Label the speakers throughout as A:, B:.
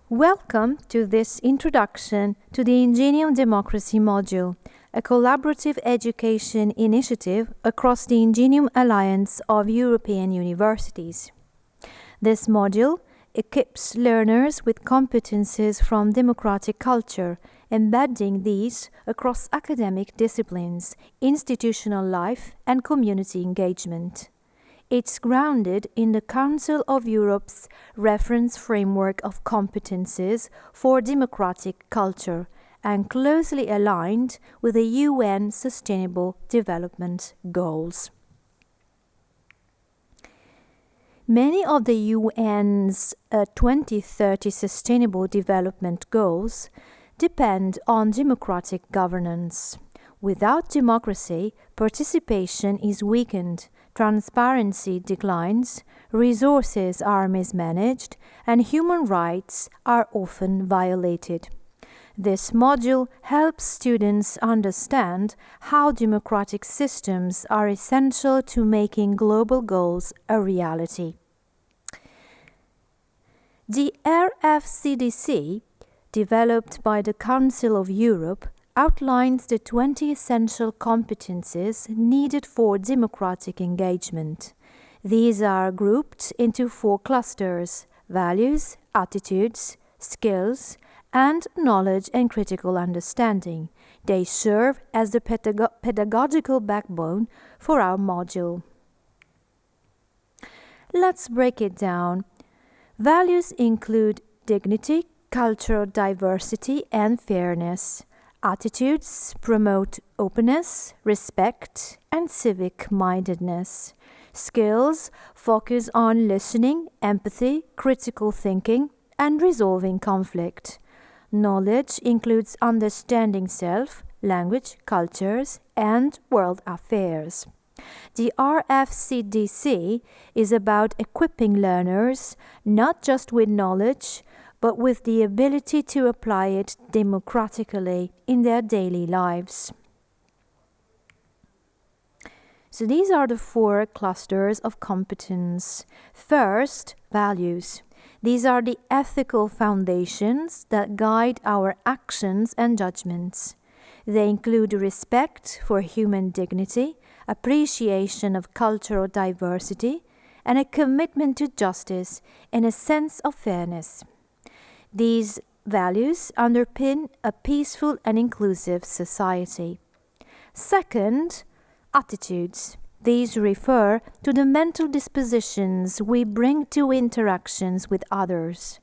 A: Welcome to this introduction to the Ingenium Democracy module, a collaborative education initiative across the Ingenium Alliance of European Universities. This module equips learners with competences from democratic culture, embedding these across academic disciplines, institutional life, and community engagement. It's grounded in the Council of Europe's reference framework of competences for democratic culture and closely aligned with the UN Sustainable Development Goals. Many of the UN's 2030 Sustainable Development Goals depend on democratic governance. Without democracy, participation is weakened, transparency declines, resources are mismanaged, and human rights are often violated. This module helps students understand how democratic systems are essential to making global goals a reality. The RFCDC, developed by the Council of Europe, outlines the 20 essential competences needed for democratic engagement. These are grouped into 4 clusters: values, attitudes, skills, and knowledge and critical understanding. They serve as the pedagogical backbone for our module. Let's break it down. Values include dignity, cultural diversity, and fairness. Attitudes promote openness, respect, and civic-mindedness. Skills focus on listening, empathy, critical thinking, and resolving conflict. Knowledge includes understanding self, language, cultures, and world affairs. The RFCDC is about equipping learners not just with knowledge, but with the ability to apply it democratically in their daily lives. So these are the 4 clusters of competence. First, values. These are the ethical foundations that guide our actions and judgments. They include respect for human dignity, appreciation of cultural diversity, and a commitment to justice and a sense of fairness. These values underpin a peaceful and inclusive society. Second, attitudes. These refer to the mental dispositions we bring to interactions with others.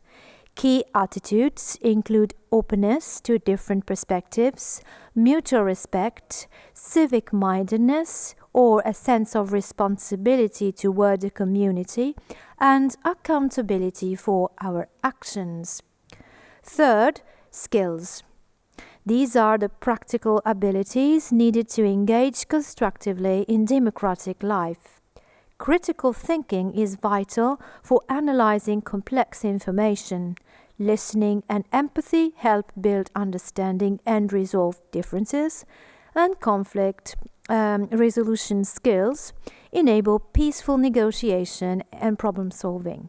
A: Key attitudes include openness to different perspectives, mutual respect, civic-mindedness, or a sense of responsibility toward the community, and accountability for our actions. Third, skills. These are the practical abilities needed to engage constructively in democratic life. Critical thinking is vital for analyzing complex information. Listening and empathy help build understanding and resolve differences, and conflict resolution skills enable peaceful negotiation and problem solving.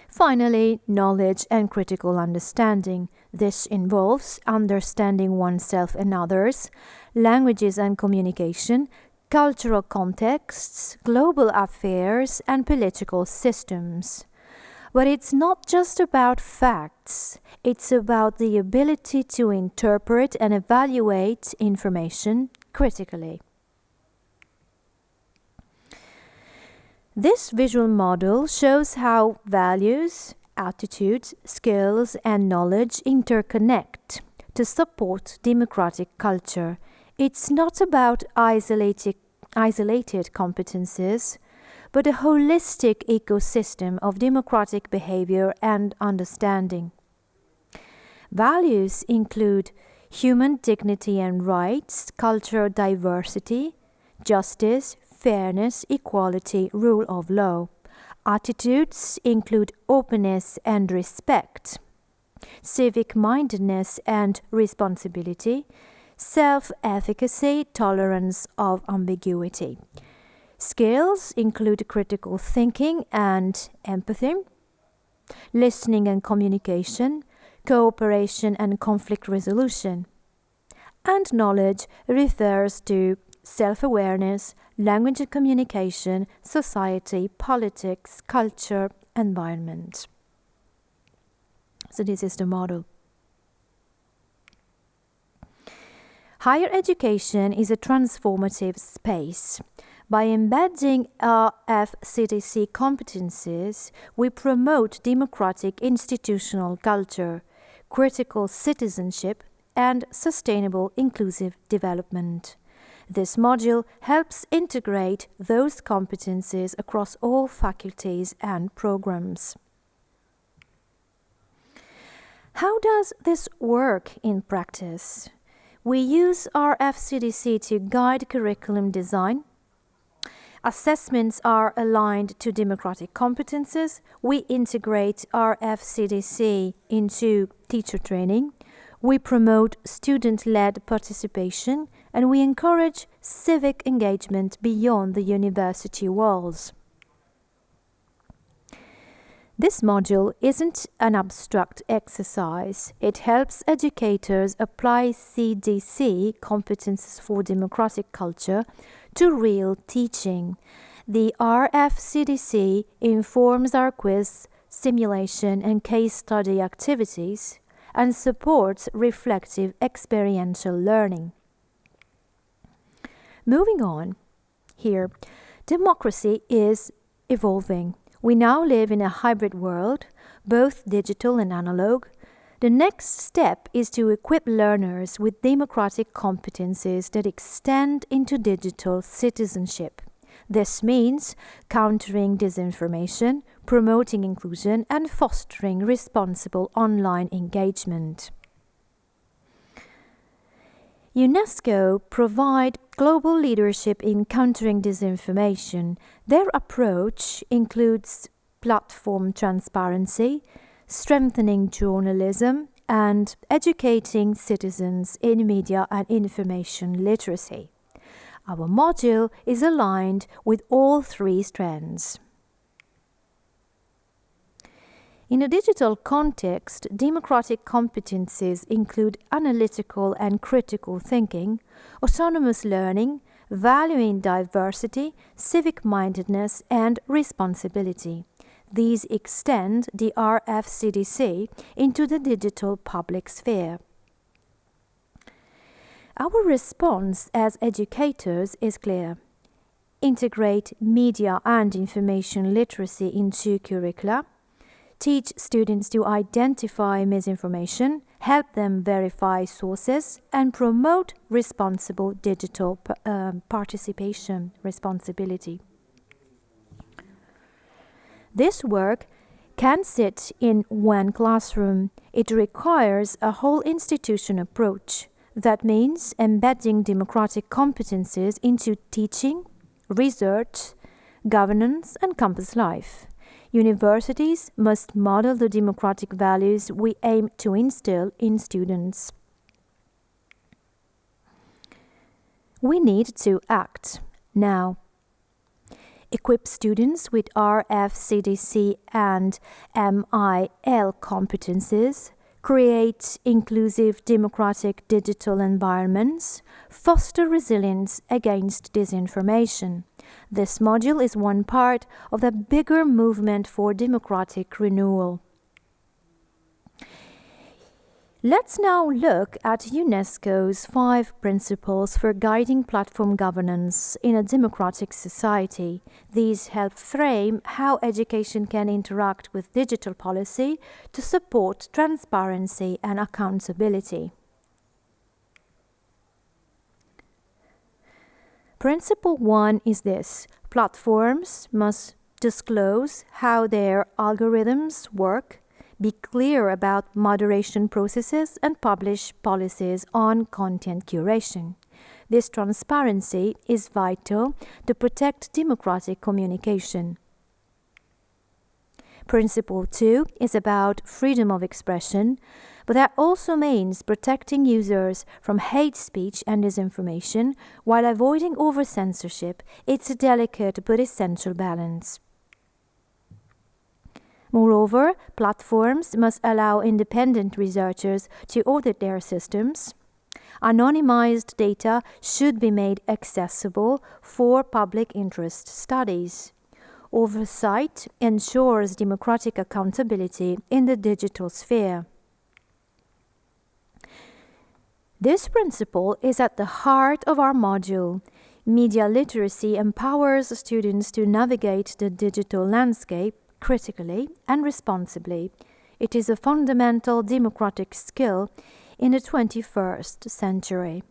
A: Finally, knowledge and critical understanding. This involves understanding oneself and others, languages and communication, cultural contexts, global affairs, and political systems. But it's not just about facts. It's about the ability to interpret and evaluate information critically. This visual model shows how values, attitudes, skills, and knowledge interconnect to support democratic culture. It's not about isolated competences, but a holistic ecosystem of democratic behavior and understanding. Values include human dignity and rights, cultural diversity, justice, fairness, equality, rule of law. Attitudes include openness and respect, civic-mindedness and responsibility, self-efficacy, tolerance of ambiguity. Skills include critical thinking and empathy, listening and communication, cooperation and conflict resolution. And knowledge refers to self-awareness, language and communication, society, politics, culture, environment. So this is the model. Higher education is a transformative space. By embedding RFCDC competences, we promote democratic institutional culture, critical citizenship, and sustainable inclusive development. This module helps integrate those competencies across all faculties and programs. How does this work in practice? We use RFCDC to guide curriculum design. Assessments are aligned to democratic competences. We integrate RFCDC into teacher training. We promote student-led participation, and we encourage civic engagement beyond the university walls. This module isn't an abstract exercise. It helps educators apply CDC, Competences for Democratic Culture, to real teaching. The RFCDC informs our quiz, simulation, and case study activities and supports reflective experiential learning. Moving on, here, democracy is evolving. We now live in a hybrid world, both digital and analog. The next step is to equip learners with democratic competencies that extend into digital citizenship. This means countering disinformation, promoting inclusion, and fostering responsible online engagement. UNESCO provide global leadership in countering disinformation. Their approach includes platform transparency, strengthening journalism, and educating citizens in media and information literacy. Our module is aligned with all three strands. In a digital context, democratic competencies include analytical and critical thinking, autonomous learning, valuing diversity, civic-mindedness, and responsibility. These extend the RFCDC into the digital public sphere. Our response as educators is clear. Integrate media and information literacy into curricula. Teach students to identify misinformation, help them verify sources, and promote responsible digital participation responsibility. This work can sit in one classroom. It requires a whole institution approach. That means embedding democratic competencies into teaching, research, governance, and campus life. Universities must model the democratic values we aim to instill in students. We need to act now. Equip students with RFCDC and MIL competencies, create inclusive democratic digital environments, foster resilience against disinformation. This module is one part of the bigger movement for democratic renewal. Let's now look at UNESCO's 5 principles for guiding platform governance in a democratic society. These help frame how education can interact with digital policy to support transparency and accountability. Principle 1 is this: platforms must disclose how their algorithms work, be clear about moderation processes, and publish policies on content curation. This transparency is vital to protect democratic communication. Principle 2 is about freedom of expression, but that also means protecting users from hate speech and disinformation while avoiding over-censorship. It's a delicate but essential balance. Moreover, platforms must allow independent researchers to audit their systems. Anonymized data should be made accessible for public interest studies. Oversight ensures democratic accountability in the digital sphere. This principle is at the heart of our module. Media literacy empowers students to navigate the digital landscape critically and responsibly. It is a fundamental democratic skill in the 21st century.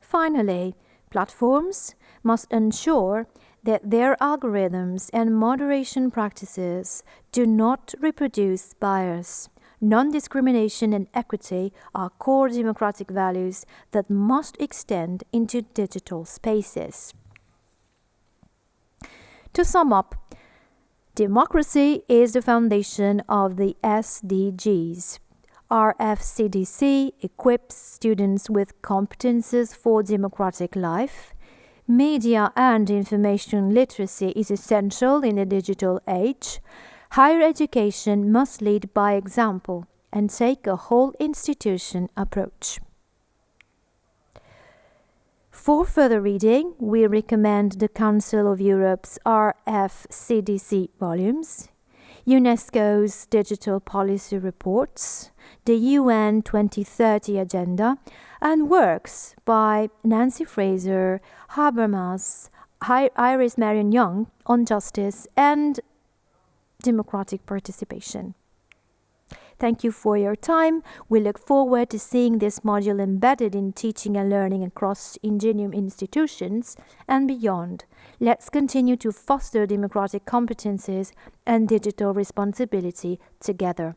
A: Finally, platforms must ensure that their algorithms and moderation practices do not reproduce bias. Non-discrimination and equity are core democratic values that must extend into digital spaces. To sum up, democracy is the foundation of the SDGs. RFCDC equips students with competences for democratic life. Media and information literacy is essential in the digital age. Higher education must lead by example and take a whole institution approach. For further reading, we recommend the Council of Europe's RFCDC volumes, UNESCO's Digital Policy Reports, the UN 2030 Agenda, and works by Nancy Fraser, Habermas, Iris Marion Young on justice and democratic participation. Thank you for your time. We look forward to seeing this module embedded in teaching and learning across Ingenium institutions and beyond. Let's continue to foster democratic competences and digital responsibility together.